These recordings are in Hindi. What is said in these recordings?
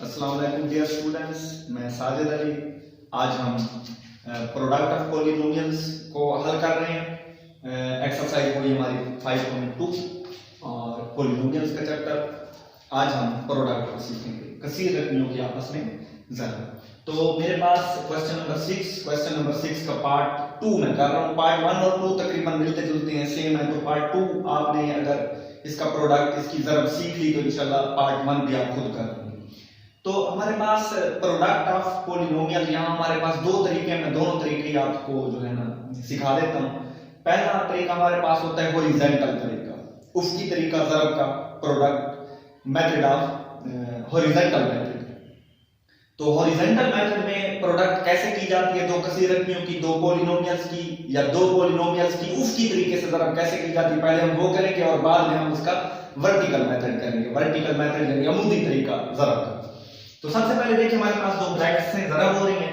अस्सलाम वालेकुम डियर स्टूडेंट्स, मैं साजिद अली। आज हम प्रोडक्ट ऑफ पॉलिनोमियल्स को हल कर रहे हैं। एक्सरसाइज हुई हमारी 5.2 और पॉलिनोमियल्स का चैप्टर। आज हम प्रोडक्ट को सीखेंगे, कसीर रकमियों की आपस में ज़रब। तो मेरे पास क्वेश्चन नंबर 6 का पार्ट 2 में कर रहा हूँ। पार्ट 1 और 2 तकरीबन मिलते जुलते हैं, सेम है। तो पार्ट 2 आपने अगर इसका प्रोडक्ट, इसकी ज़रब सीख ली तो इंशाल्लाह पार्ट 1 भी आप खुद कर लेंगे। तो हमारे पास प्रोडक्ट ऑफ पॉलिनोमियल, यहाँ हमारे पास दो तरीके हैं। मैं दोनों तरीके आपको जो है ना सिखा देता हूँ। पहला तरीका हमारे पास होता है हॉरिजॉन्टल तरीका, उफकी तरीका ज़रब का, product method of horizontal method. तो हॉरिजॉन्टल मेथड में प्रोडक्ट कैसे की जाती है, दो कसीर रकमियों की, दो पॉलिनोमियल्स की या दो पॉलिनोमियल्स की उफकी तरीके से ज़रब कैसे की जाती है, पहले हम वो करेंगे और बाद में हम उसका वर्टिकल मेथड करेंगे। वर्टिकल मेथड यानी अमूदी तरीका ज़रब का। तो सबसे पहले देखिए, हमारे पास दो ब्रैकेट्स हैं, ज़रब हो रही हैं।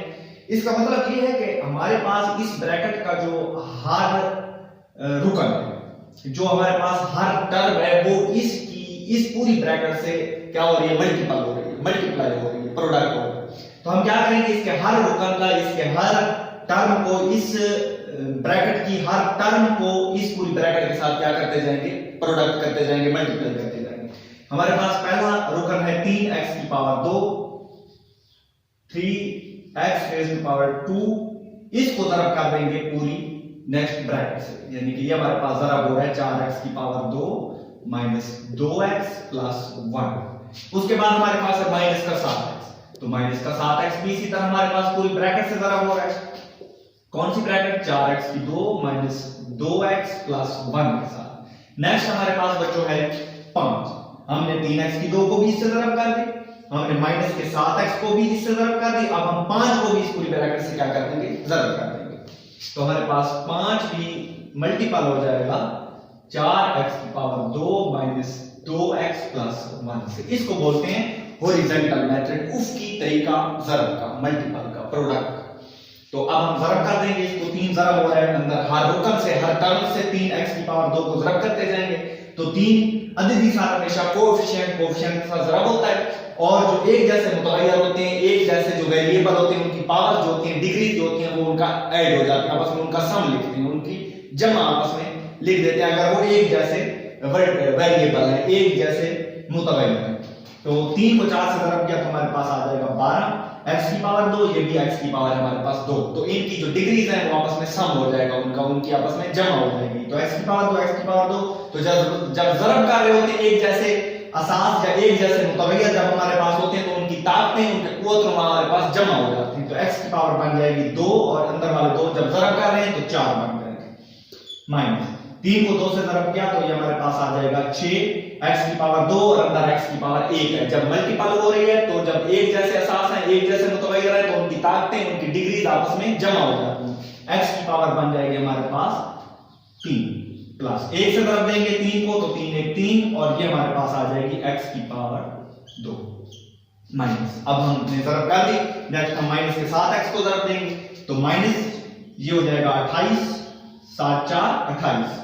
इसका मतलब ये है कि हमारे पास इस ब्रैकेट का जो हर रुकन है, जो हमारे पास हर टर्म है, वो इस पूरी ब्रैकेट से क्या हो रही है, मल्टीपल हो रही है, मल्टीप्लाई हो रही है, प्रोडक्ट हो रही है। तो हम क्या करेंगे, इसके हर रुकन का, इसके हर टर्म को, इस ब्रैकेट की हर टर्म को इस पूरी ब्रैकेट के साथ क्या करते जाएंगे, प्रोडक्ट करते जाएंगे, मल्टीप्लाई करते जाएंगे। हमारे पास पहला रुकन है 3x की power 2, 3x raise to power 2, इसको ज़रब कर देंगे पूरी नेक्स्ट ब्रैकेट से, यानी कि ये हमारे पास ज़रब हो रहा है 4x की पावर 2 माइनस 2x प्लस 1। उसके बाद हमारे पास है माइनस का 7x, तो माइनस का 7x भी इसी तरह हमारे पास पूरी ब्रैकेट से ज़रब हो रहा है। कौन सी ब्रैकेट, 4x की 2 माइनस 2x प्लस 1 के साथ। नेक्स्ट हमारे पास बच्चों है 5। हमने 3x की 2 को भी इससे ज़रब कर दी, हमने माइनस के 7x को भी इससे ज़रब कर दी। अब हम 5 को भी इस पूरी ब्रैकेट से क्या कर देंगे, ज़रब कर देंगे। तो हमारे पास 5 भी मल्टीपल हो जाएगा 4x की पावर 2 माइनस 2x प्लस 1 से। इसको बोलते हैं हॉरिजॉन्टल मेथड, उफकी तरीका ज़रब का, मल्टीपल का, प्रोडक्ट। तो अब हम ज़रब कर देंगे इसको, 3 ज़रब हो रहा है अंदर, हर रुकन से, हर टर्म से 3x की पावर 2 को ज़रब करते जाएंगे। तो 3 अददी साथ हमेशा कोएफिशिएंट के साथ ज़रब होता है, और जो एक जैसे मुतगय्यर होते हैं, एक जैसे जो वेरिएबल होते हैं, उनकी पावर जो होती है, डिग्री जो होती है, वो उनका ऐड हो जाती है, आपस में उनका सम लिखते हैं, उनकी जमा आपस में लिख देते हैं, अगर वो एक जैसे वेरिएबल है, एक जैसे मुतगय्यर है। तो 3 को 4 से ज़रब किया तो हमारे पास आ जाएगा 12, x की पावर 2, ये भी x की पावर है हमारे पास 2। तो इनकी जो डिग्रीज हैं वो आपस में सम हो जाएगा, उनकी आपस में जमा हो जाएगी। तो x की पावर 2, x की पावर 2। तो जब ज़रब कर रहे होते हैं एक जैसे असास या एक जैसे मुतगय्यर जब हमारे पास होते हैं, तो उनकी ताकतें, उनके कुव्वत हमारे पास जमा हो जाती हैं। तो x की पावर बन जाएगी 2 और अंदर वाले 2 जब ज़रब कर रहे हैं तो 4 बन जाएंगे। माइनस 3 को 2 से ज़रब किया तो ये हमारे पास आ जाएगा 6, x की पावर 2 और अंदर x की पावर 1 है। जब मल्टीपल हो रही है, तो जब एक जैसे असास है, एक जैसे मुतगय्यर है, तो उनकी ताकतें, उनकी डिग्रीज आपस में जमा हो जाती हैं। x की पावर बन जाएगी हमारे पास 3 प्लस 1 से ज़रब देंगे 3 को, तो 3 1 3, और ये हमारे पास आ जाएगी x की पावर 2 माइनस। अब हमने ज़रब कर दी, नेक्स्ट हम माइनस के 7x को ज़रब देंगे, तो माइनस ये हो जाएगा 28, 7 4 28,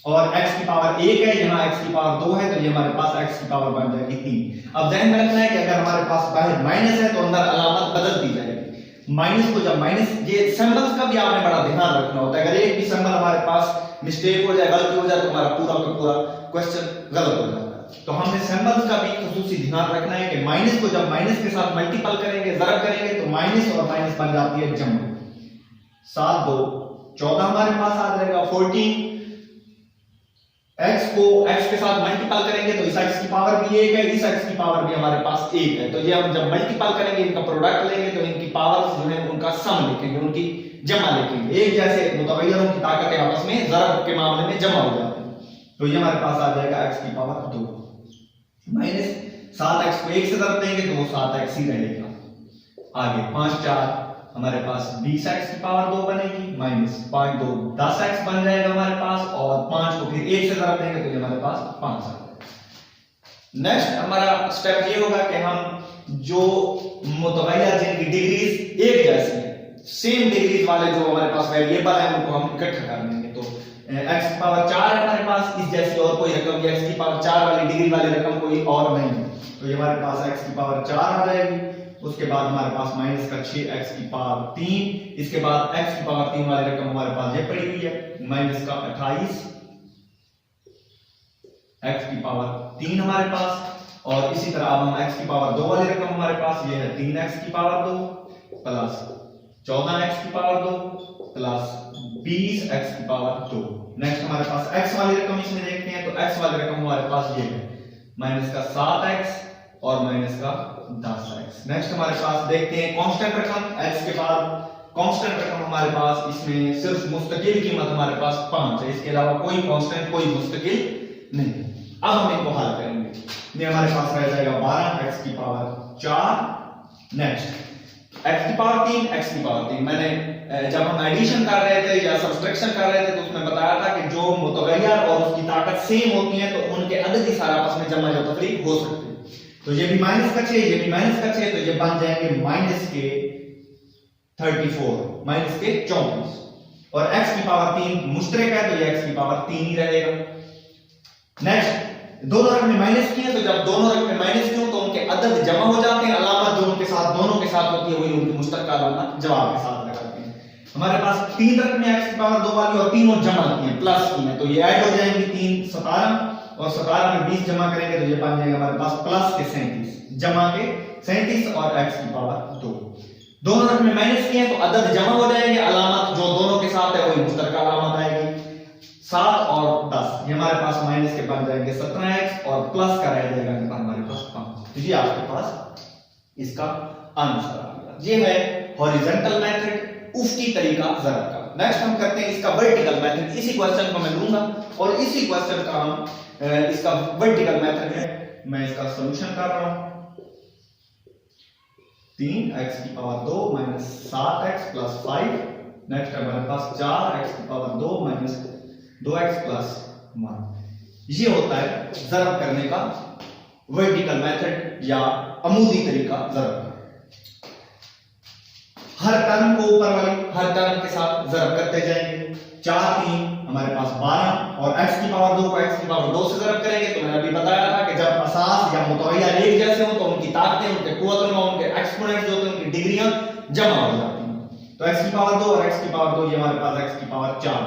और x की पावर 1 है, यहाँ x की पावर 2 है, तो ये हमारे पास x की पावर बन जाएगी 3। अब ध्यान में रखना है कि अगर हमारे पास बाहर माइनस है तो अंदर अलामत बदल दी जाएगी। माइनस को जब माइनस, ये सिंबल्स का भी आपने बड़ा ध्यान रखना होता है। अगर एक भी सिंबल हमारे पास मिस्टेक हो जाए, गलती हो जाए, तो हमारा पूरा का पूरा क्वेश्चन गलत हो जाता है। तो हमने सिंबल्स का भी खुसूसी ध्यान रखना है कि माइनस को जब माइनस के साथ मल्टीपल करेंगे, ज़रब करेंगे, तो माइनस और माइनस बन जाती है जमा। 7 2 14 हमारे पास आ जाएगा 14। x को x के साथ मल्टीपल करेंगे तो इस x की पावर भी 1 है, इस x की पावर भी हमारे पास 1 है। तो ये हम जब मल्टीपल करेंगे, इनका प्रोडक्ट लेंगे, तो इनकी पावर्स जो है उनका सम लिखेंगे, उनकी जमा लिखेंगे। एक जैसे मुतगय्यरों की ताकतें आपस में ज़रब के मामले में जमा हो जाती हैं। तो ये हमारे पास आ जाएगा x की पावर 2 माइनस 7x को 1 से ज़रब देंगे तो वो 7x ही रहेगा। आगे 5 4 हमारे पास 20x की पावर 2 बनेगी, माइनस 5 2 10x बन जाएगा हमारे पास, और 5 को फिर 1 से ज़रब देंगे तो ये हमारे पास 5 आ जाएगा। नेक्स्ट हमारा स्टेप ये होगा कि हम जो मुतगय्यर जिनकी डिग्रीज एक जैसी है, सेम डिग्रीज वाले जो हमारे पास वेरिएबल है, उनको हम इकट्ठा कर देंगे। तो x की पावर 4 है हमारे पास, इस जैसी और कोई रकम या x की पावर 4 वाली डिग्री वाली रकम कोई और नहीं है, तो ये हमारे पास x की पावर 4 आ जाएगी। उसके बाद हमारे पास माइनस का 6x की पावर 3, इसके बाद x की पावर 3 वाली रकम हमारे पास ये पड़ी हुई है माइनस का 28 x की पावर 3 हमारे पास, और इसी तरह अब हम x की पावर 2 वाली रकम हमारे पास ये है 3x की पावर 2 प्लस 14x की पावर 2 प्लस 20x की पावर 2। नेक्स्ट हमारे पास x वाली रकम इसमें देखते हैं, तो x वाली रकम हमारे पास ये है माइनस का 7x और माइनस का 10x। नेक्स्ट हमारे पास देखते हैं कांस्टेंट रकम, x के बाद कांस्टेंट रकम हमारे पास इसमें सिर्फ मुस्तकिल कीमत हमारे पास 5 है, इसके अलावा कोई कांस्टेंट कोई मुस्तकिल नहीं। अब हम इनको हल करेंगे, ये हमारे पास रह जाएगा 12x की पावर 4। नेक्स्ट x की पावर 3 x की पावर 3, मैंने जब हम एडिशन कर रहे थे या सब्सट्रैक्शन कर रहे थे तो उसमें बताया था कि जो मुतगय्यर और उसकी ताकत सेम होती है तो उनके अदद ही सारा आपस में जमा या तफरीक हो सकते हैं। तो ये भी माइनस का 6 ये भी माइनस का 6, तो ये बन जाएंगे माइनस के 34 माइनस के 34, और x की पावर 3 मुश्तरक है तो ये x की पावर 3 ही रहेगा। नेक्स्ट दोनों रकम में माइनस किए, तो जब दोनों रकम में माइनस किए तो उनके अदद जमा हो जाते हैं, अलामत जो उनके साथ दोनों के साथ होती है वही उनकी मुश्तरका अलामत जवाब के साथ लगाते हैं। हमारे पास 3 रकमें x की पावर 2 वाली और तीनों जमा की हैं प्लस की हैं, तो ये ऐड हो जाएंगी 3 17 और 17 में 20 जमा करेंगे तो ये बन जाएगा हमारे पास प्लस के 37 जमा के 37 और x की पावर 2। दोनों रकम में माइनस किए तो अदद जमा हो जाएंगे, अलामत जो दोनों के साथ है वही मुश्तरका अलामत आएगी 7 और 10, ये हमारे पास माइनस के बन जाएंगे 17x और प्लस का रह जाएगा हमारे पास 5। तो ये आपके पास इसका आंसर आ गया। ये है हॉरिजॉन्टल मेथड, उफ्की तरीका ज़रब का। नेक्स्ट हम करते हैं इसका वर्टिकल मेथड, इसी क्वेश्चन को मैं लूंगा और इसी क्वेश्चन का हम इसका वर्टिकल मेथड है, मैं इसका सॉल्यूशन कर रहा हूं। 3x की power 2 minus 7x plus 5, next हमारे पास 4x की पावर 2 माइनस 2x प्लस 1। ये होता है ज़रब करने का वर्टिकल मेथड या अमूदी तरीका ज़रब का। हर टर्म को ऊपर वाली हर टर्म के साथ ज़रब करते जाएंगे। 4 3 हमारे पास 12 और x की पावर 2 को x की पावर 2 से ज़रब करेंगे, तो मैंने अभी बताया था कि जब असास या मुतगय्यर एक जैसे हो तो उनकी ताकतें उनके कुव्वतुल उनके एक्सपोनेंट जो होते हैं उनकी डिग्रियां जमा हो जाती हैं। तो x की पावर 2 और x की पावर 2 ये हमारे पास x की पावर 4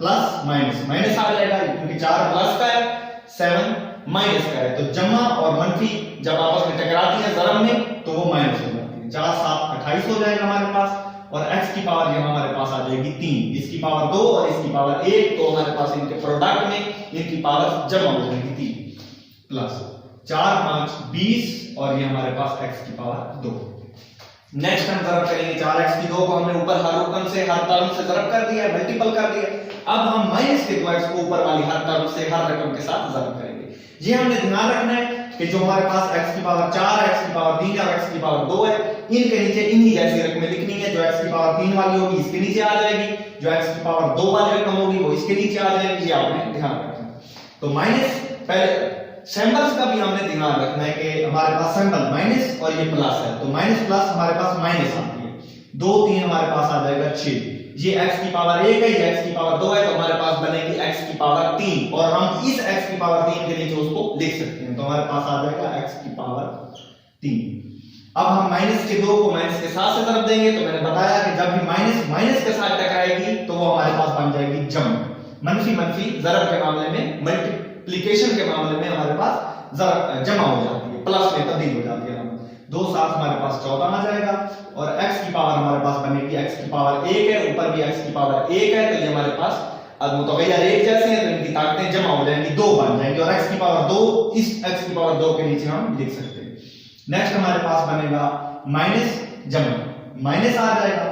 प्लस माइनस माइनस आ जाएगा क्योंकि 4 प्लस का है 7 माइनस का है, तो जमा और मनफी जब आपस में टकराती है ज़रब में तो वो माइनस हो जाती है। 4 7 28 हो जाएगा हमारे पास, और x की पावर ये हमारे पास आ जाएगी 3, इसकी पावर 2 और इसकी पावर 1, तो हमारे पास इनके प्रोडक्ट में इनकी पावर जमा हो जाएगी 3 प्लस 4 5 20 और ये हमारे पास x की पावर 2। नेक्स्ट हम ज़रब करेंगे 4x की 2 को हमने ऊपर हर रकम से हर टर्म से ज़रब कर दिया है, मल्टीपल कर दिया। अब हम माइनस के 2x को ऊपर वाली हर टर्म से हर रकम के साथ ज़रब करेंगे। ये हमने ध्यान रखना है कि जो हमारे पास x की पावर 4 x की पावर 3 और x की पावर 2 है, इनके नीचे इन्हीं जैसी रकमें लिखनी है। जो x की पावर 3 वाली होगी इसके नीचे आ जाएगी, जो x की पावर 2 वाली रकम होगी वो इसके नीचे आ जाएगी। ये आपने ध्यान रखना है। तो माइनस पहले सैंपल्स का भी हमने ध्यान रखना है कि हमारे पास सैंपल माइनस और ये प्लस है, तो माइनस प्लस हमारे पास माइनस आती है। 2 3 हमारे पास आ जाएगा 6, ये x की पावर 1 है, ये x की पावर 2 है, तो हमारे पास बनेगी x की पावर 3 और हम इस x की पावर 3 के नीचे उसको लिख सकते हैं, तो हमारे पास आ जाएगा x की पावर 3। अब हम माइनस के 2 को माइनस के साथ से ज़रब देंगे, तो मैंने बताया कि जब भी माइनस माइनस के साथ टकराएगी तो वो हमारे पास बन जाएगी जम। मनफी मनफी ज़रब के मामले में, मल्टीप्लिकेशन के मामले में हमारे पास ज़रब जमा हो जाती है, प्लस में तब्दील हो जाती है। 2 7 हमारे पास 14 आ जाएगा और x की पावर हमारे पास बनेगी x की पावर 1 है, ऊपर भी x की पावर 1 है, तो ये हमारे पास अब मुतगय्यर एक जैसे हैं तो इनकी ताकतें जमा हो जाएंगी, 2 बन जाएंगी और x की पावर 2 इस x की पावर 2 के नीचे हम लिख सकते हैं। नेक्स्ट हमारे पास बनेगा माइनस जमा, माइनस आ जाएगा,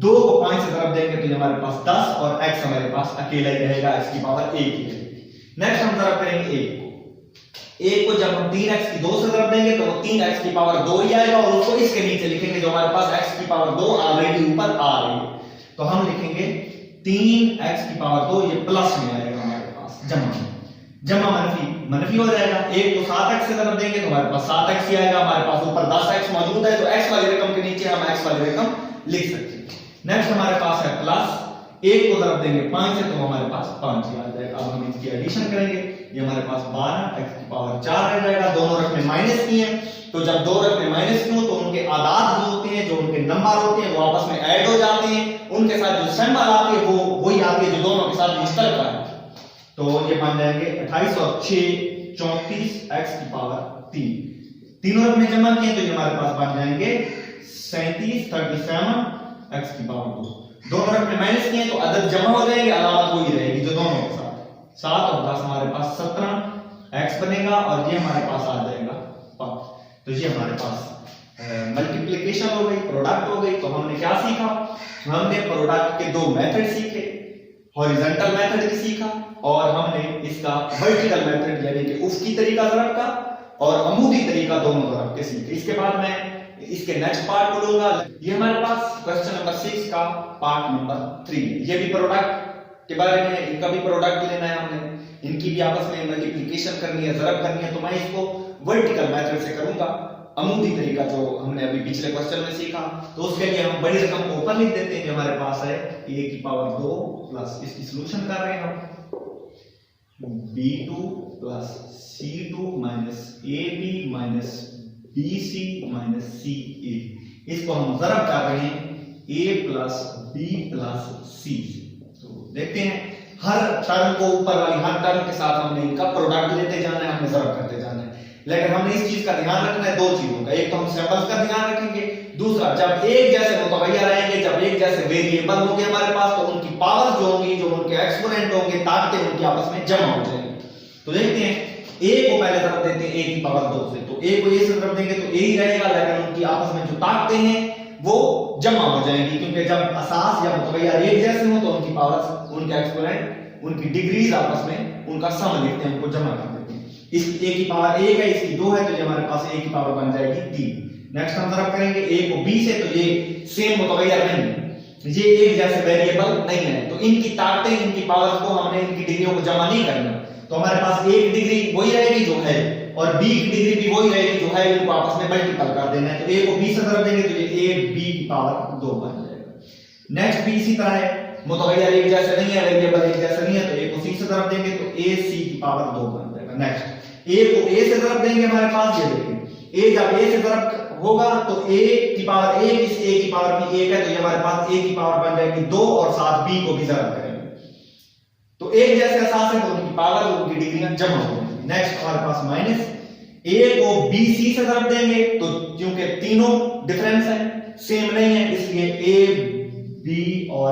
2 को 5 से ज़रब देंगे तो ये हमारे पास 10 और x हमारे पास अकेला ही रहेगा, x की पावर 1 ही रहेगी। नेक्स्ट हम ज़रब करेंगे 1 को जब हम 3x की 2 से ज़रब देंगे तो वो 3x की पावर 2 ही आएगा और उसको इसके नीचे लिखेंगे जो हमारे पास x की पावर 2 ऑलरेडी ऊपर आ रही है, तो हम लिखेंगे 3x की पावर 2, ये प्लस में आएगा हमारे पास जमा, जमा मनफी मनफी हो जाएगा। 1 को 7x से ज़रब देंगे तो हमारे पास 7x ही आएगा, हमारे पास ऊपर 10x मौजूद है तो x वाली रकम के नीचे हम x वाली रकम लिख सकते हैं। नेक्स्ट हमारे पास है प्लस एक को ज़रब देंगे 5 से तो हमारे पास 5 ही आ जाएगा। अब हम इसकी एडिशन करेंगे, ये हमारे पास 12 x की पावर 4 रह जाएगा। दोनों रकमें माइनस की हैं, तो जब दो रकमें माइनस की हो तो उनके आदाद जो होते हैं, जो उनके नंबर होते हैं, वो आपस में ऐड हो जाते हैं। उनके साथ जो सिंबल आती है वो वही आती है जो दोनों के साथ मुश्तरक है। तो ये बन जाएंगे 28 और 6 34 x की पावर 3। तीनों रकमें जमा किए तो ये हमारे पास बन जाएंगे 37 37 x की पावर 2। दोनों रकमें माइनस किए तो अदद जमा हो जाएंगे, अलामत वही रहेगी जो दोनों के साथ। 7 और 10 हमारे पास 17 x बनेगा और ये हमारे पास आ जाएगा 5। तो ये हमारे पास मल्टीप्लिकेशन हो गई, प्रोडक्ट हो गई। तो हमने क्या सीखा? हमने प्रोडक्ट के दो मेथड सीखे, हॉरिजॉन्टल मेथड भी सीखा और हमने इसका वर्टिकल मेथड यानी कि उफकी तरीका ज़रब का और अमूदी तरीका दोनों ज़रब के सीखे। इसके बाद मैं इसके नेक्स्ट पार्ट को लूंगा। ये हमारे पास क्वेश्चन नंबर 6 का पार्ट नंबर 3। ये भी प्रोडक्ट के बारे में, इनका भी प्रोडक्ट लेना है हमने, इनकी भी आपस में मल्टीप्लिकेशन करनी है, ज़रब करनी है। तो मैं इसको वर्टिकल मेथड से करूंगा, अमूदी तरीका जो हमने अभी पिछले क्वेश्चन में सीखा। तो उसके लिए हम बड़ी रकम को ऊपर लिख देते हैं जो हमारे पास है a की पावर 2 प्लस इसकी सॉल्यूशन कर रहे हैं हम b2 plus c2 minus ab minus bc minus ca। इसको हम ज़रब कर रहे हैं a plus b plus c। तो देखते हैं हर टर्म को, ऊपर वाली हर टर्म के साथ हमने इनका प्रोडक्ट लेते जाना है, हमने ज़रब करते जाना है। लेकिन हमने इस चीज का ध्यान रखना है दो चीजों का। एक तो हम सिंबल्स का ध्यान रखेंगे, दूसरा जब एक जैसे मुतगय्यर आएंगे, जब एक जैसे वेरिएबल होंगे हमारे पास, तो उनकी पावर्स जो होंगी, जो उनके एक्सपोनेंट होंगे, ताकतें उनकी आपस में जमा हो जाएंगी। तो देखते हैं a को पहले ज़रब देते हैं a की पावर 2 से। तो a को a से ज़रब देंगे तो a ही रहेगा, लेकिन उनकी आपस में जो ताकतें हैं वो जमा हो जाएंगी, क्योंकि जब असास या मुतगय्यर एक जैसे हो तो उनकी पावर्स, उनके एक्सपोनेंट, उनकी डिग्रीज आपस में उनका सम लिखते हैं, उनको जमा कर देते हैं। इस a की पावर 1 है, इसकी 2 है, तो ये हमारे पास a की पावर बन जाएगी 3। नेक्स्ट हम ज़रब करेंगे a को b से, तो ये सेम मुतगय्यर नहीं है, ये एक जैसे वेरिएबल नहीं है। तो इनकी ताकतें, इनकी पावर्स को हमने इनकी डिग्रियों को जमा नहीं करना। तो हमारे पास एक डिग्री वही रहेगी जो है और b की डिग्री भी वही रहेगी जो है, इनको आपस में मल्टीपल कर देना है। तो a को b से ज़रब देंगे तो ये a b की पावर 2 बन जाएगा। नेक्स्ट b इसी तरह है, मुतगय्यर एक जैसे नहीं है, वेरिएबल एक जैसे नहीं है, तो a को c से ज़रब देंगे तो a c की पावर 2 बन जाएगा। नेक्स्ट a को a से ज़रब देंगे, हमारे पास ये देखिए a जब a से ज़रब होगा तो a की पावर 1, इस a की पावर भी 1 है, तो ये हमारे पास a की पावर बन जाएगी 2 और साथ b को भी ज़रब करेंगे। तो एक जैसे असास है तो उनकी पावर, उनकी डिग्रियां जमा हो जाएंगी। नेक्स्ट हमारे पास माइनस a को bc से ज़रब देंगे, तो क्योंकि तीनों डिफरेंस है, सेम नहीं है, इसलिए a b और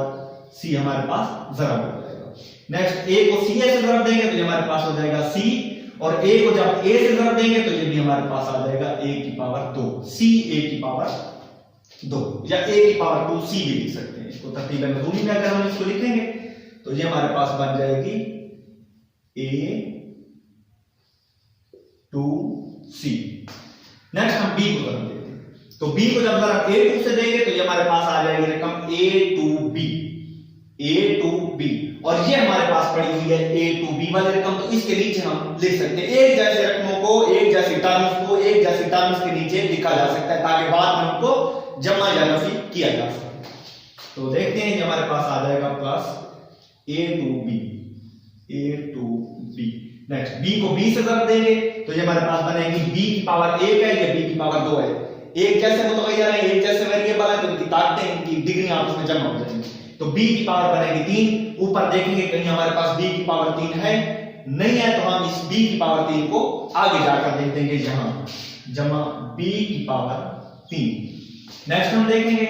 c हमारे पास ज़रब हो जाएगा। नेक्स्ट a को ca से ज़रब देंगे तो ये हमारे पास हो जाएगा c, और a को जब a से ज़रब देंगे तो ये भी हमारे पास आ जाएगा a की पावर 2, c a की पावर 2 या a की पावर 2 c भी लिख सकते हैं। इसको तरतीबन नज़ूमी में अगर हम इसको लिखेंगे तो ये हमारे पास बन जाएगी a 2 c। नेक्स्ट हम b को ज़रब देते हैं, तो b को जब ज़रब a2 से देंगे तो ये हमारे पास आ जाएगी रकम a2b, a2b, और ये हमारे पास पड़ी हुई है a2b वाली रकम। तो इसके नीचे हम लिख सकते हैं, एक जैसे रकमों को, एक जैसी टर्म्स को एक जैसी टर्म्स के नीचे लिखा जा सकता है ताकि बाद में उनको जमा या नफी किया जा सके। तो देखते हैं, ये हमारे पास आ जाएगा plus a2b, a2b। Next b को b से ज़रब देंगे तो ये हमारे पास बनेगी b की पावर 1 है, ये b की पावर 2 है। एक जैसे मुतगय्यर है, एक जैसे वेरिएबल है, तो इनकी ताकतें, इनकी डिग्री आपस में जमा हो जाएंगी। तो b की पावर बनेगी 3। ऊपर देखेंगे कहीं हमारे पास b की पावर 3 है, नहीं है, तो हम इस b की पावर 3 को आगे जाकर लिख देंगे यहां, जमा b की पावर 3। नेक्स्ट हम देखेंगे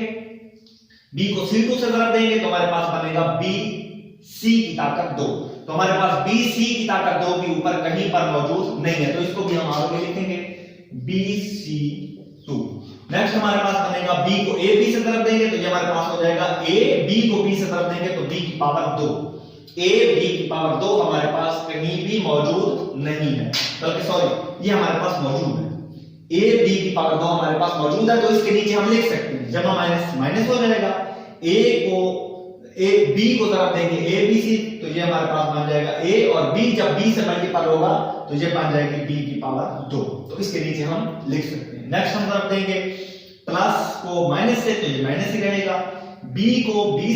b को c2 से ज़रब देंगे तो हमारे पास बनेगा b c की ताकत 2। तो हमारे पास b c की ताकत 2 भी ऊपर कहीं पर मौजूद नहीं है, तो इसको भी हम आगे लिखेंगे bc2। नेक्स्ट हमारे पास बनेगा b को a b से ज़रब देंगे तो ये हमारे पास हो जाएगा a b को b से ज़रब देंगे तो b की पावर 2, a b की पावर 2 हमारे पास कहीं भी मौजूद नहीं है, बल्कि सॉरी ये हमारे पास मौजूद है, a b की पावर 2 हमारे पास मौजूद है। तो इसके नीचे हम लिख सकते हैं, जमा माइनस माइनस हो जाएगा, b को ज़रब देंगे a b c, तो ये हमारे पास बन जाएगा a, और b जब b से मल्टीपल होगा तो ये बन जाएगी b की पावर 2। तो इसके नीचे हम लिख सकते हैं। नेक्स्ट हम ज़रब देंगे प्लस को माइनस से, तो ये माइनस ही रहेगा, b को b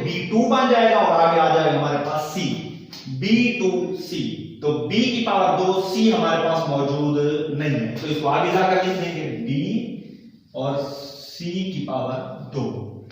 b2 बन जाएगा और आगे आ जाएगा हमारे पास c, b2c। तो b की पावर 2 c हमारे पास मौजूद नहीं है, तो इसको आगे जाकर लिख देंगे b और c की पावर 2,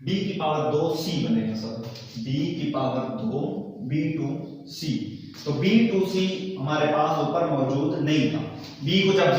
b की पावर 2 c बनेगा सर, b की पावर 2 b2c। तो b2c हमारे पास ऊपर मौजूद नहीं था। b को जब b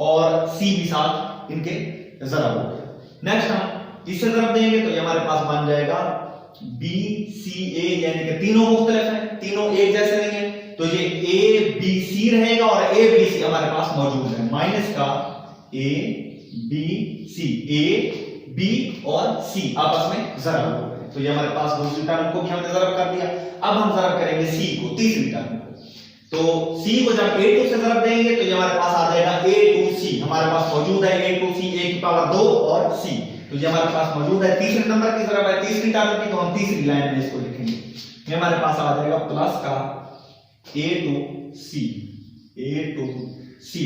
और c भी साथ इनके ज़रब हो गया। नेक्स्ट हम इससे ज़रब देंगे तो ये हमारे पास बन जाएगा bca, यानी कि तीनों मुख्तलिफ हैं, तीनों एक जैसे नहीं है, तो ये abc रहेगा और abc हमारे पास मौजूद है, माइनस का abc, a b और c आपस में ज़रब हो गए। तो ये हमारे पास दूसरी टर्म को भी हमने ज़रब कर दिया। अब हम ज़रब करेंगे c को, तीसरी टर्म को। तो c को जब a2 से ज़रब देंगे तो ये हमारे पास आ जाएगा a2c, हमारे पास मौजूद है a2c, a की पावर 2 और c, तो ये हमारे पास मौजूद है। तीसरे नंबर की ज़रब है तीसरी टर्म की, तो हम तीसरी लाइन में इसको लिखेंगे। ये हमारे पास आ जाएगा प्लस का a2c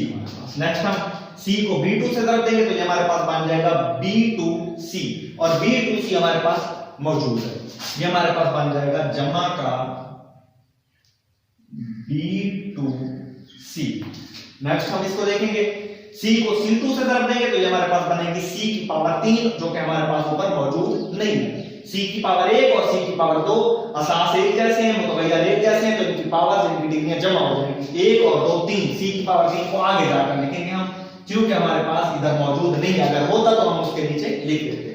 हमारे पास। नेक्स्ट हम c को b2 से ज़रब देंगे तो ये हमारे पास बन जाएगा b2c और b2c हमारे पास मौजूद है। ये हमारे पास बन जाएगा जमा का b2c। नेक्स्ट हम इसको देखेंगे, c को c2 से ज़रब देंगे तो ये हमारे पास बनेगी c की पावर 3, जो कि हमारे पास ऊपर मौजूद नहीं है। c की पावर 1 और c की पावर 2 असास एक जैसे हैं, मुतगय्यर एक जैसे हैं, तो इनकी पावर, इनकी डिग्रियां जमा हो जाएंगी। 1 और 2 3, c की पावर 3 को आगे जाकर लिखेंगे हम, क्योंकि हमारे पास इधर मौजूद नहीं है, अगर होता तो हम उसके नीचे लिख देते।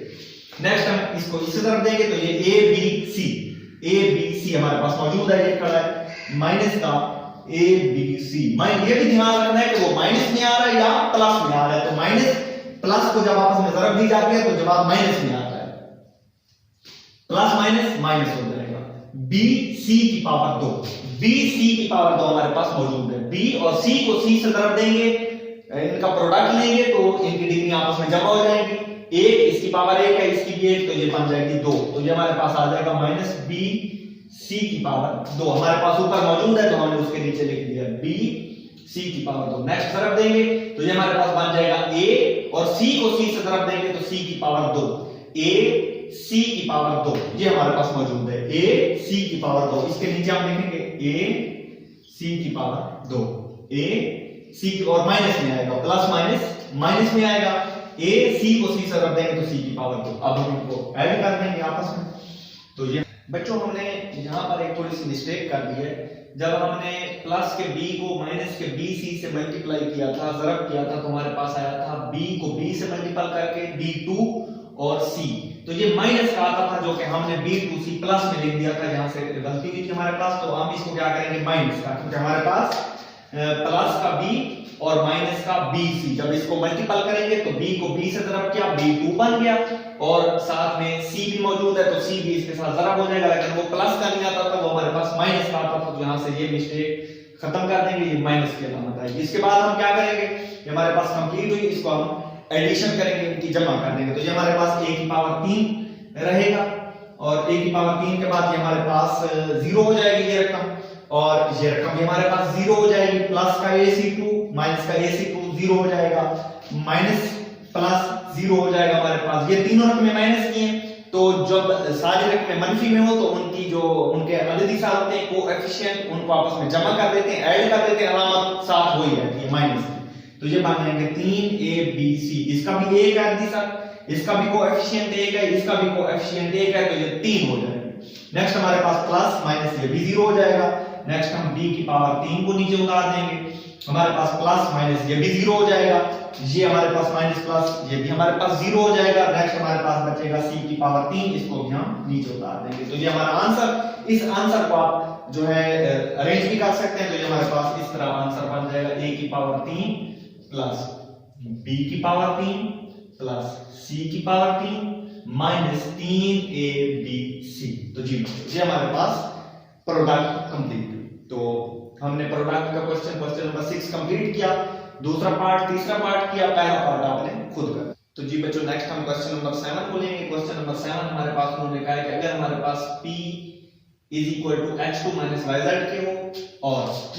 नेक्स्ट हम इसको इससे ज़रब देंगे तो ये abc हमारे पास मौजूद है, ये खड़ा है, माइनस का abc। ये भी ध्यान रखना है कि वो माइनस में आ रहा है या प्लस में आ रहा है, तो माइनस प्लस को जब आपस में ज़रब दी जाती है तो जवाब माइनस में आता है, प्लस माइनस माइनस हो जाएगा। bc की पावर 2, bc की पावर 2 हमारे पास मौजूद है। b और c को c से ज़रब देंगे, इनका प्रोडक्ट लेंगे तो इनकी डिग्री आपस में जमा हो जाएगी। एक इसकी पावर 1 है, इसकी भी 1, तो ये बन जाएगी 2, तो ये हमारे पास आ जाएगा माइनस bc की पावर 2, हमारे पास ऊपर मौजूद है तो हमने उसके नीचे लिख दिया bc की पावर 2। नेक्स्ट ज़रब देंगे तो ये हमारे पास बन जाएगा a और c को c से ज़रब देंगे तो c की पावर 2, a c की पावर 2, ये हमारे पास मौजूद है, a c की पावर 2। इसके नीचे हम लिखेंगे a c की पावर 2, a c की, और माइनस में आएगा, प्लस माइनस माइनस में आएगा, a c को c से रख देंगे तो c की पावर 2। अब हम इनको ऐड कर देंगे आपस में। तो ये बच्चों हमने यहाँ पर एक थोड़ी सी मिस्टेक कर दी है, जब हमने प्लस के b को माइनस के bc से मल्टीप्लाई किया था, ज़रब किया था, तो हमारे पास आया था b को b से मल्टीप्लाई करके b2 और c, तो ये माइनस का आता था, जो कि हमने b2c प्लस में लिख दिया था, यहाँ से गलती हुई थी हमारे पास। तो हम इसको क्या करेंगे, माइनस का, क्योंकि हमारे पास प्लस का b और माइनस का bc, जब इसको मल्टीपल करेंगे तो b को b से ज़रब किया, b2 बन गया, और साथ में c भी मौजूद है तो c भी इसके साथ ज़रब हो जाएगा, लेकिन वो प्लस का नहीं आता था, वो हमारे पास माइनस का आता था, तो यहाँ से ये मिस्टेक खत्म कर देंगे, ये माइनस की अलामत आएगी। इसके बाद हम क्या करेंगे, ये हमारे पास कंप्लीट हुई, इसको हम एडिशन करेंगे, इनकी जमा कर देंगे, तो ये हमारे पास a की पावर 3 रहेगा, और a की पावर 3 के बाद ये हमारे पास 0 हो जाएगी ये रकम, और ये रकम भी हमारे पास 0 हो जाएगी। प्लस का ac2 माइनस का ac2 0 हो जाएगा, माइनस प्लस 0 हो जाएगा हमारे पास। ये तीनों रकमें माइनस की हैं, तो जब सारी रकमें मनफी में हो तो उनकी जो उनके अददी साथ होते हैं कोएफिशिएंट, उनको आपस में जमा कर देते हैं, ऐड कर देते हैं, अलामत साथ वही रहती है माइनस की। तो ये बन जाएंगे 3abc, इसका भी 1 है अददी साथ, इसका भी कोएफिशिएंट 1 है, इसका भी कोएफिशिएंट 1 है, तो ये 3 हो जाएंगे। नेक्स्ट हमारे पास प्लस माइनस ये भी 0 हो जाएगा। नेक्स्ट हम b की पावर 3 को नीचे उतार देंगे, हमारे पास प्लस माइनस ये भी 0 हो जाएगा, ये हमारे पास माइनस प्लस ये भी हमारे पास 0 हो जाएगा। नेक्स्ट हमारे पास बचेगा c की पावर 3, इसको भी हम नीचे उतार देंगे। तो ये हमारा आंसर, इस आंसर को आप जो है अरेंज भी कर सकते हैं, तो ये हमारे पास इस तरह आंसर बन जाएगा a की पावर 3 प्लस b की पावर 3 प्लस c की पावर 3 माइनस 3abc। तो जी ये हमारे पास प्रोडक्ट कंप्लीट। तो हमने प्रोडक्ट का क्वेश्चन नंबर 6 कंप्लीट किया, दूसरा पार्ट तीसरा पार्ट किया, पहला पार्ट आपने खुद कर। तो जी बच्चों नेक्स्ट हम क्वेश्चन नंबर 7 को लेंगे। क्वेश्चन नंबर 7 हमारे पास उन्होंने कहा है कि अगर हमारे पास p is equal to x2 minus yz के हो और q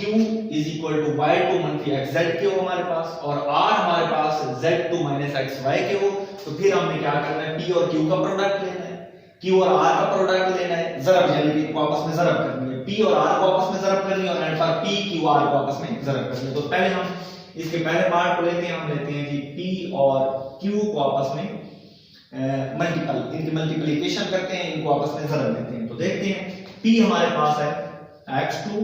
is equal to y2 मनफी xz के हो हमारे पास, और r हमारे पास z2 माइनस xy के हो, तो फिर हमने क्या करना है, p और q का प्रोडक्ट लेना है, q और r का प्रोडक्ट लेना है, जरब यानी कि इनको आपस में जरब करनी है, p और r को आपस में जरब करनी है और एंड पर p q r को आपस में जरब करनी है। तो पहले हम इसके पहले पार्ट को लेते हैं, हम लेते हैं कि p और q को आपस में इनकी मल्टीप्लिकेशन करते हैं, इनको आपस में जरब देते हैं। तो देखते हैं p हमारे पास है x2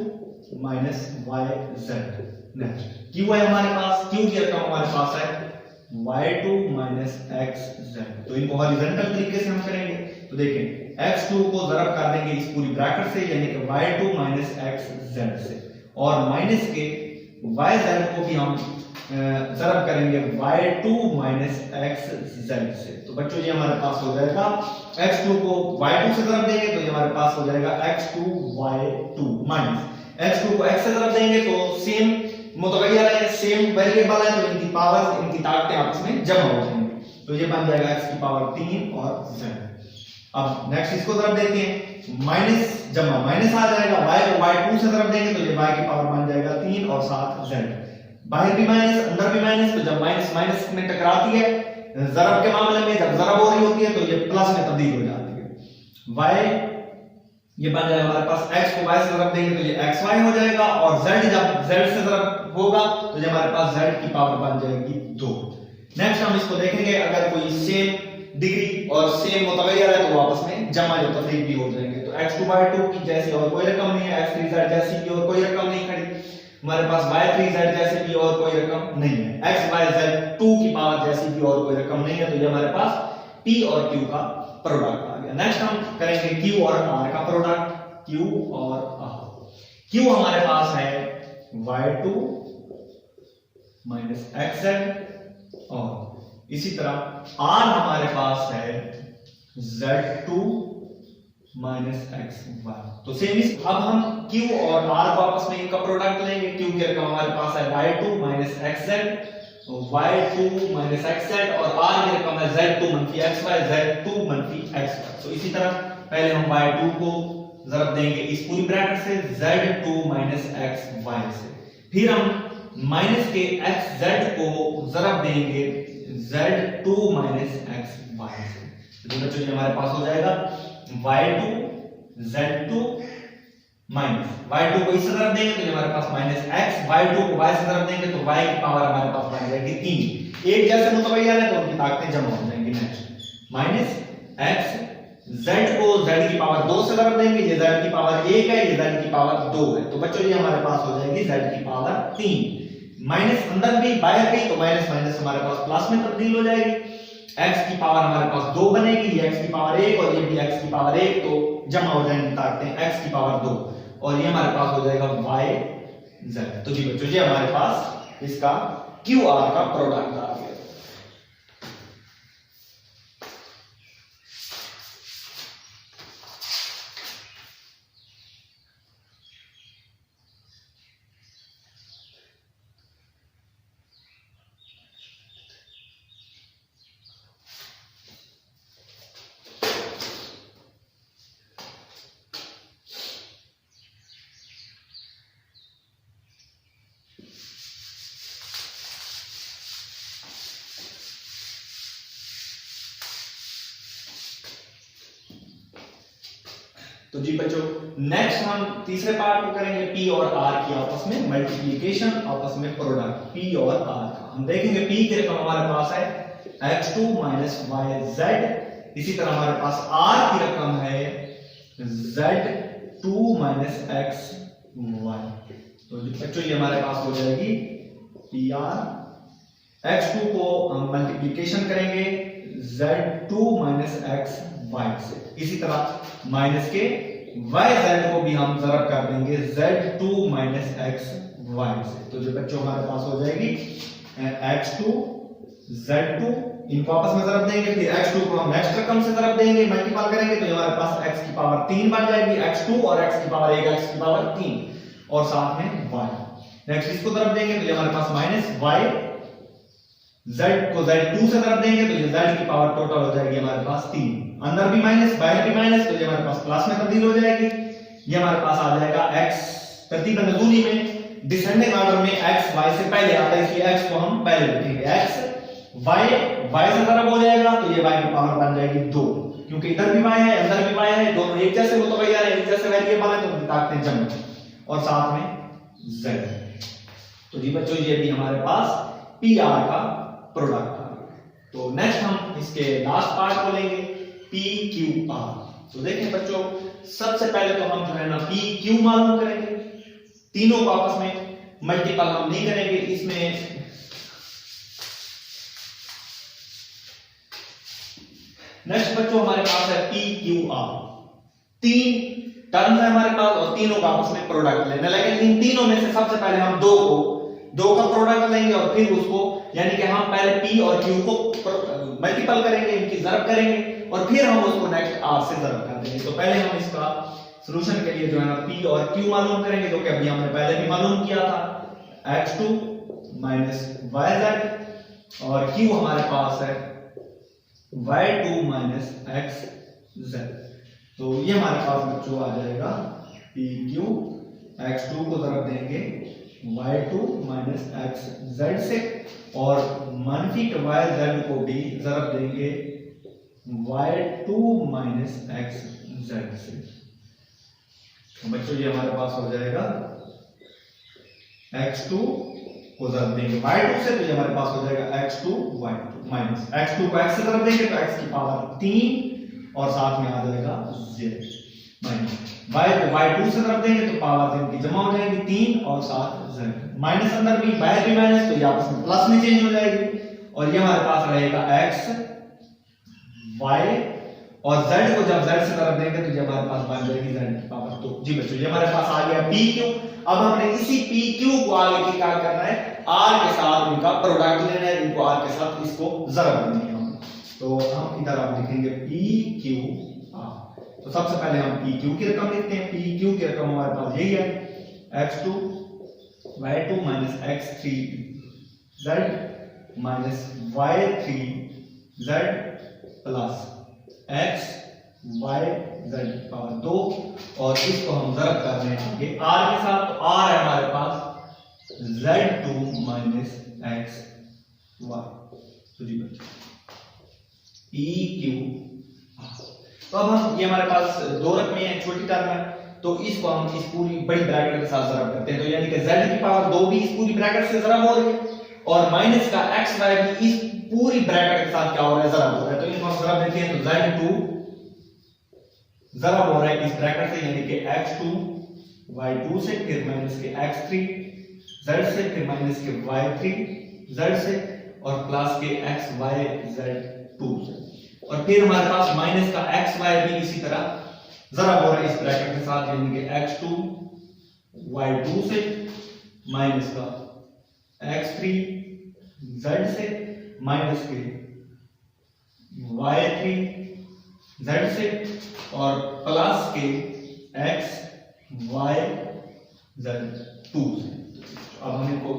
minus yz, next q है हमारे पास, q की रकम हमारे पास है y2 माइनस xz। तो इनको हॉरिजॉन्टल तरीके से हम करेंगे, तो देखें x2 को जरब कर देंगे इस पूरी ब्रैकेट से यानी कि y2 माइनस xz से, और माइनस के yz को भी हम जरब करेंगे y2 माइनस xz से। तो बच्चों ये हमारे पास हो जाएगा x2 को y2 से जरब देंगे तो ये हमारे पास हो जाएगा x2 y2 माइनस x2 को x से जरब देंगे तो सेम मुतगय्यर है, सेम वेरिएबल है, तो इनकी पावर, इनकी ताकतें आपस में जमा हो जाएंगी, तो ये बन जाएगा x की पावर 3 और z। अब नेक्स्ट इसको जरब देते हैं, माइनस जमा माइनस आ जाएगा, y को y2 से जरब देंगे तो ये y की पावर बन जाएगा 3 और साथ z, बाहर भी माइनस अंदर भी माइनस, तो जब माइनस माइनस में टकराती है जरब के मामले में, जब जरब हो रही होती है तो ये प्लस में तब्दील हो जाती है। y ये बन जाएगा हमारे पास, x को y से जरब देंगे तो ये xy हो जाएगा, और z जब z से जरब होगा तो ये हमारे पास z की पावर बन जाएगी 2। नेक्स्ट हम इसको देखेंगे, अगर कोई सेम डिग्री और सेम मुतगय्यर है तो आपस में जमा जो तफरीक भी हो जाएंगे। तो x2 y2 की जैसी और कोई रकम नहीं है, x3z जैसी की और कोई रकम नहीं खड़ी, हमारे पास y3z जैसे की और कोई रकम नहीं है, xyz2 की पावर जैसी की और कोई रकम नहीं है, तो ये हमारे पास p और q का प्रोडक्ट आ गया। नेक्स्ट हम करेंगे q और r का प्रोडक्ट, q और r। q हमारे पास है y2 माइनस xz, और इसी तरह r हमारे पास है z2 माइनस xy। तो सेम इस, अब हम q और r को आपस में इनका प्रोडक्ट लेंगे, q की रकम हमारे पास है y2 minus xz, y2 minus xz, और r की रकम है z2 मनफी xy, z2 मनफी xy। तो इसी तरह पहले हम y2 को जरब देंगे इस पूरी ब्रैकेट से z2 माइनस xy से, फिर हम माइनस के xz को जरब देंगे z2 माइनस xy से। तो बच्चों ये हमारे पास हो जाएगा y2 z2 माइनस y2 को इस तरफ देंगे तो हमारे पास माइनस x, y2 को y से तरफ देंगे तो y की पावर हमारे पास बन जाएगी 3। एक जैसे मुतगय्यर है तो उनकी ताकतें जमा हो जाएंगी। नेक्स्ट माइनस x, z को z की पावर 2 से तरफ देंगे, ये z की पावर 1 है, ये z की पावर 2 है, तो बच्चों ये हमारे पास हो जाएगी z की पावर 3। माइनस अंदर भी बाहर भी, तो माइनस माइनस हमारे पास प्लस में तब्दील हो जाएगी, x की पावर हमारे पास 2 बनेगी, ये x की पावर 1 और ये भी x की पावर 1, तो जमा हो जाएंगी ताकतें x की पावर 2, और ये हमारे पास हो जाएगा yz। तो जी बच्चों ये हमारे पास इसका qr का प्रोडक्ट आ गया। तो जी बच्चों नेक्स्ट हम तीसरे पार्ट को करेंगे p और r की आपस में मल्टीप्लिकेशन, आपस में प्रोडक्ट p और r का। हम देखेंगे p की रकम हमारे पास है x2 माइनस yz, इसी तरह हमारे पास r की रकम है z2 माइनस xy। तो बच्चों ये हमारे पास हो जाएगी pr, x2 को हम मल्टीप्लिकेशन करेंगे z2 माइनस xy से, इसी तरह माइनस के yz को भी हम जरब कर देंगे z2 माइनस xy से। तो जो बच्चों हमारे पास हो जाएगी x2 z2, इनको आपस में जरब देंगे, फिर x2 को हम नेक्स्ट रकम से जरब देंगे, मल्टीपल करेंगे तो हमारे पास x की पावर 3 बन जाएगी, x2 और x की पावर 1, x की पावर 3 और साथ में y। नेक्स्ट इसको जरब देंगे तो हमारे पास माइनस y, z को z2 से जरब देंगे तो ये z की पावर टोटल हो जाएगी हमारे पास 3, अंदर भी माइनस बाहर भी माइनस, तो ये हमारे पास प्लस में तब्दील हो जाएगी, ये हमारे पास आ जाएगा x तरतीब नज़ूली में डिसेंडिंग ऑर्डर में x y से पहले आता है, इसलिए x को हम पहले लिखेंगे। x y से तरफ हो जाएगा तो ये y की पावर बन जाएगी 2, क्योंकि इधर भी y है अंदर भी y है, दोनों एक जैसे हो तो भैया एक जैसे वेरिएबल है तो उनकी ताकतें जम और साथ में z। तो जी बच्चों ये भी हमारे पास PR का प्रोडक्ट आ गया। तो नेक्स्ट हम इसके लास्ट पार्ट को लेंगे PQR। तो देखें बच्चों सबसे पहले तो हम जो है ना PQ मालूम करेंगे, तीनों को आपस में मल्टीपल हम नहीं करेंगे। इसमें नेक्स्ट बच्चों हमारे पास है PQR, तीन टर्म्स है हमारे पास और तीनों का आपस में प्रोडक्ट लेना, लेकिन इन तीनों में से सबसे पहले हम दो का प्रोडक्ट लेंगे और फिर उसको यानी कि हम पहले P और Q को मल्टीपल करेंगे, इनकी ज़रब करेंगे और फिर हम उसको नेक्स्ट R से ज़रब कर देंगे। तो पहले हम इसका सॉल्यूशन के लिए जो है ना P और Q मालूम करेंगे, जो कि अभी हमने पहले भी मालूम किया था, x2 yz और Q हमारे पास है y2 xz। तो ये हमारे पास बच्चों आ जाएगा PQ, x2 को ज़रब देंगे y2 xz से और मनफी के yz को भी ज़रब देंगे y2 xz से। तो बच्चों ये हमारे पास हो जाएगा x2 को ज़रब देंगे y2 से, तो ये हमारे पास हो जाएगा x2 y2 माइनस x2 को x से ज़रब देंगे तो x की पावर 3 और साथ में आ जाएगा z माइनस y को y2 से ज़रब देंगे तो पावर इनकी जमा हो जाएगी 3 और साथ z माइनस अंदर भी बाहर भी माइनस, तो ये आपस में प्लस में चेंज हो जाएगी और ये हमारे पास रहेगा x y और z को जब z से ज़रब देंगे तो ये हमारे पास बन जाएगी z की पावर 2। जी बच्चों ये हमारे पास आ गया PQ। अब हमने इसी PQ को आगे की क्या करना है, R के साथ इनका प्रोडक्ट लेना है, इनको R के साथ इसको ज़रब देनी है। तो हम इधर आप लिखेंगे PQR। तो सबसे पहले हम PQ की रकम लिखते हैं। PQ की रकम हमारे पास यही है x2 y2 x3z y3z plus x y z power 2 और इसको हम ज़रब कर रहे हैं R के साथ। तो R है हमारे पास z2 xy। तो जी बच्चों PQR। तो अब हम ये हमारे पास दो रकमें हैं, छोटी टर्म है, तो इसको हम इस पूरी बड़ी ब्रैकेट के साथ ज़रब करते हैं। तो यानी कि z की पावर 2 भी इस पूरी ब्रैकेट से ज़रब हो रही है और माइनस का x y भी इस पूरी ब्रैकेट के साथ क्या हो रहा है, ज़रब हो रहा है। तो इनको हम ज़रब देते हैं तो z2 ज़रब हो रहा है इस ब्रैकेट से, यानी कि x2 y2 से, फिर माइनस के x3 z से, फिर माइनस के y3 z से और प्लस के x y z2 से और फिर हमारे पास माइनस का x y भी इसी तरह ज़रब हो रहा है इस ब्रैकेट के साथ, यानी कि x2 y2 से माइनस का x3 z से माइनस के y3 z से और प्लस के x y z2 से। अब हम इनको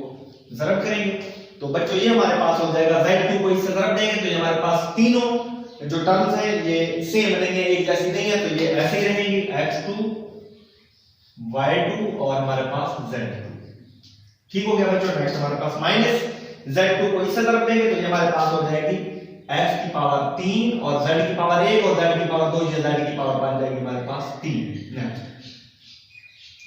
ज़रब करेंगे तो बच्चों ये हमारे पास हो जाएगा z2 को इससे ज़रब देंगे तो ये हमारे पास तीनों जो टर्म्स हैं ये सेम रहेंगे, एक जैसी नहीं है, तो ये ऐसे ही रहेंगी x2 y2 और हमारे पास z2। ठीक हो गया बच्चों। नेक्स्ट हमारे पास माइनस z2 को इससे ज़रब देंगे तो ये हमारे पास हो जाएगी x की पावर 3 और z की पावर 1 और z की पावर 2, ये z की पावर बन जाएगी हमारे पास 3। नेक्स्ट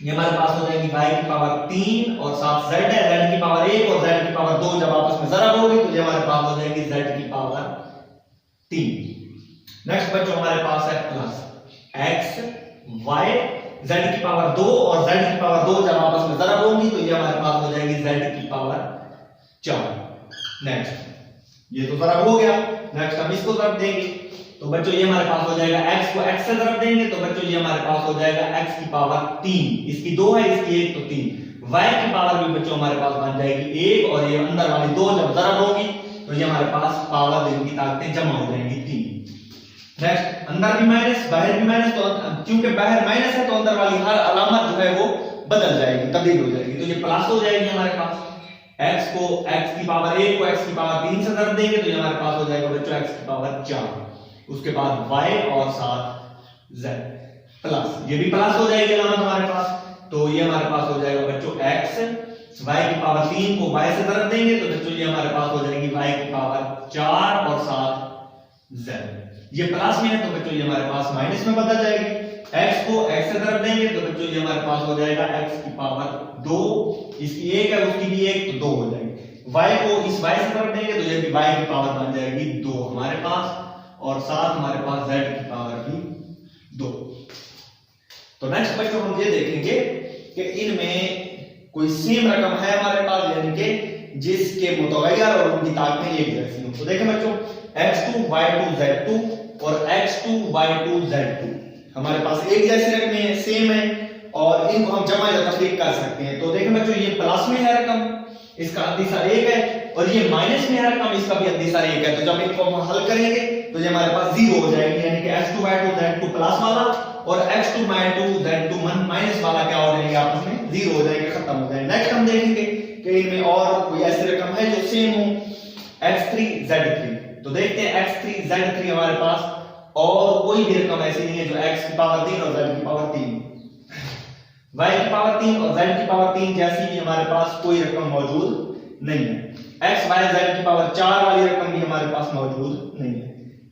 ये हमारे पास हो जाएगी y की पावर 3 और साथ z है, z की पावर 1 और z की पावर 2 जब आपस में ज़रब होगी तो ये हमारे पास हो जाएगी z की पावर 3। नेक्स्ट बच्चों हमारे पास है प्लस x y z की पावर 2 और z की पावर 2 जब आपस में ज़रब होंगी तो ये हमारे पास हो जाएगी z की पावर 4। नेक्स्ट ये तो ज़रब हो गया, नेक्स्ट हम इसको ज़रब देंगे तो बच्चों ये हमारे पास हो जाएगा x को x से ज़रब देंगे तो बच्चों ये हमारे पास हो जाएगा x की पावर 3, इसकी 2 है इसकी 1 तो 3। y की पावर भी बच्चों हमारे पास बन जाएगी 1 और ये अंदर वाली 2 जब ज़रब होगी तो ये हमारे पास पावर इनकी ताकतें जमा हो जाएंगी 3। नेक्स्ट अंदर भी माइनस बाहर भी माइनस, तो क्योंकि बाहर माइनस है तो अंदर वाली हर अलामत जो है वो बदल जाएगी, तब्दील हो जाएगी, तो ये प्लस हो जाएगी हमारे पास। x को x की पावर 1 को x की पावर 3 से ज़रब देंगे तो ये हमारे पास हो जाएगा बच्चों x की पावर 4, उसके बाद y और साथ z प्लस, ये भी प्लस हो जाएगी अलामत हमारे पास, तो ये हमारे पास हो जाएगा बच्चों x y की पावर 3 को y से तरफ देंगे तो बच्चों ये हमारे पास हो जाएगी y की पावर 4 और साथ z। ये प्लस में है तो बच्चों ये हमारे पास माइनस में बदल जाएगी, x को x से तरफ देंगे तो बच्चों ये हमारे पास हो जाएगा x की पावर 2, इसकी 1 है उसकी भी 1 तो 2 हो जाएगी, y को इस y से तरफ देंगे तो ये भी y की पावर बन जाएगी 2 हमारे पास, और साथ हमारे पास z की पावर भी 2। तो नेक्स्ट बच्चों हम ये देखेंगे कि इनमें कोई सेम रकम है हमारे पास, यानी कि जिसके मुतगय्यर और उनकी ताकतें एक जैसी हो। तो देखें बच्चों x2 y2 z2 और x2 y2 z2 हमारे पास एक जैसी रकमें हैं, सेम है, और इनको हम जमा या तफरीक कर सकते हैं। तो देखें बच्चों ये प्लस में है रकम, इसका अंदिशा 1 है, और ये माइनस में है रकम, इसका भी अंदिशा 1 है। तो जब इनको हम हल करेंगे तो ये हमारे पास 0 हो जाएगी, यानी कि x2 y2 z2 प्लस वाला और x2 y2 z2 माइनस वाला क्या हो जाएंगे, आपस में 0 हो जाएंगे, खत्म हो जाएंगे। नेक्स्ट हम देखेंगे कि इनमें और कोई ऐसी रकम है जो सेम हो, x3 z3। तो देखते हैं x3 z3 हमारे पास और कोई भी रकम ऐसी नहीं है जो x की पावर 3 और z की पावर 3, y की पावर 3 और z की पावर 3 जैसी भी हमारे पास कोई रकम मौजूद नहीं है। x y z की पावर 4 वाली रकम भी हमारे पास मौजूद नहीं है,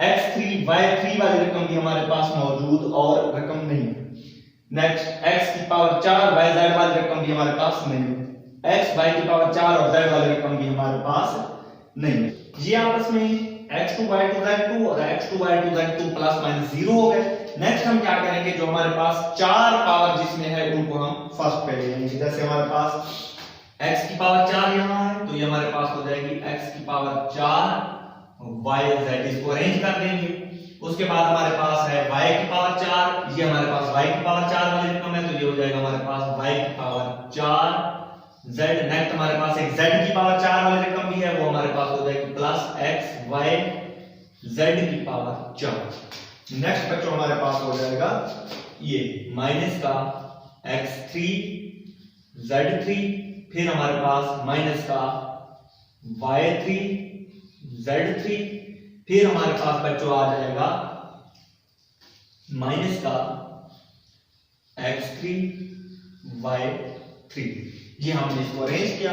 x3 y3 वाली रकम भी हमारे पास मौजूद और रकम नहीं है। नेक्स्ट x की पावर 4 y z वाली रकम भी हमारे पास नहीं है, x y की पावर 4 और z वाली रकम भी हमारे पास नहीं है। ये आपस में x2 y2 z2 और x2 y2 z2 plus minus 0 हो गए। नेक्स्ट हम क्या करेंगे, जो हमारे पास 4 पावर जिसमें है उनको हम फर्स्ट पे ले लेंगे। जैसे हमारे पास x की पावर 4 यहां है तो ये हमारे पास हो जाएगी x की पावर 4 y z, इसको अरेंज कर देंगे। उसके बाद हमारे पास है y की पावर 4, ये हमारे पास y की पावर 4 वाली रकम है तो ये हो जाएगा हमारे पास y की पावर 4 z। नेक्स्ट हमारे पास एक z की पावर 4 वाली रकम भी है, वो हमारे पास हो जाएगी प्लस x y z की पावर 4। नेक्स्ट बच्चों हमारे पास हो जाएगा ये माइनस का x3 z3, फिर हमारे पास माइनस का y3 z3, फिर हमारे पास बच्चों आ जाएगा माइनस का x3 y3। ये हमने इसको अरेंज किया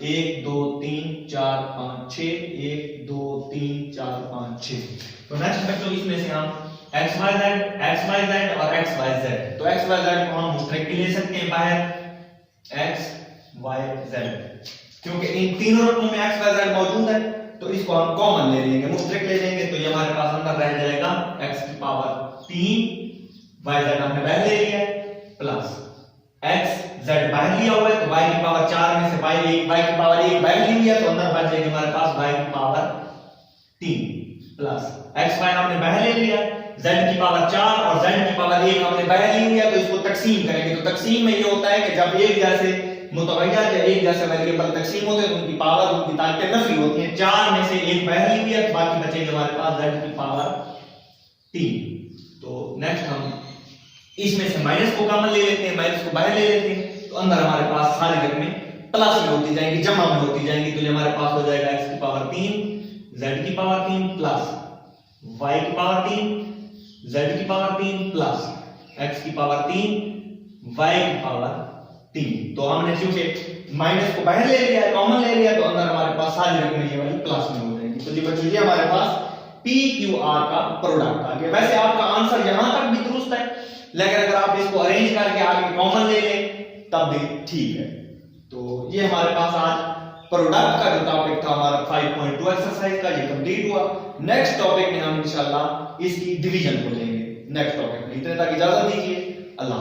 1 2 3 4 5 6, 1 2 3 4 5 6। तो नेक्स्ट बच्चों इसमें से हम xyz और xyz, तो xyz को हम मुश्तरक ले सकते हैं बाहर xyz, क्योंकि इन तीनों रकमों में xyz मौजूद है तो इसको हम कॉमन ले लेंगे, मुश्तरक ले लेंगे, तो ये हमारे पास अंदर रह जाएगा x की पावर 3 yz हमने बाहर ले लिया है प्लस x z बाहर लिया हुआ है तो y की पावर 4 में से y की पावर 1 बाहर ली है तो अंदर बच जाएगी हमारे पास y की पावर 3 प्लस xy हमने बाहर ले लिया, z की पावर 4 और z की पावर 1 हमने बाहर ली है तो इसको तकसीम करेंगे। तो तकसीम में ये होता है कि जब एक जैसे मुतगय्यर या एक जैसे वेरिएबल तकसीम होते हैं तो उनकी पावर उनकी ताकतें नफी होती हैं। 4 में से 1 बाहर ली है तो बाकी बचेंगे हमारे पास z की पावर 3। तो नेक्स्ट हम इसमें से माइनस को कॉमन ले लेते हैं, माइनस को बाहर ले लेते हैं तो अंदर हमारे पास सारी रकमें प्लस में होती जाएंगी, जमा में होती जाएंगी। तो ये हमारे पास हो जाएगा x की पावर 3 z की पावर 3 प्लस y की पावर 3 z की पावर 3 प्लस x की पावर 3 y की पावर 3। तो हमने चूंकि माइनस को बाहर ले लिया है, कॉमन ले लिया, तो अंदर हमारे पास सारी रकमें ये वाली प्लस में हो जाएंगी। तो जी बच्चों ये हमारे पास PQR का प्रोडक्ट आ गया। वैसे आपका आंसर यहां तक भी दुरुस्त है, लेकिन अगर आप इसको अरेंज करके आगे कॉमन ले लें तब भी ठीक है। तो ये हमारे पास आज प्रोडक्ट का जो टॉपिक था हमारा 5.2 एक्सरसाइज का, ये कंप्लीट हुआ। नेक्स्ट टॉपिक में हम इंशाल्लाह इसकी डिवीजन को लेंगे नेक्स्ट टॉपिक में। इतने तक इजाजत दीजिए, अल्लाह।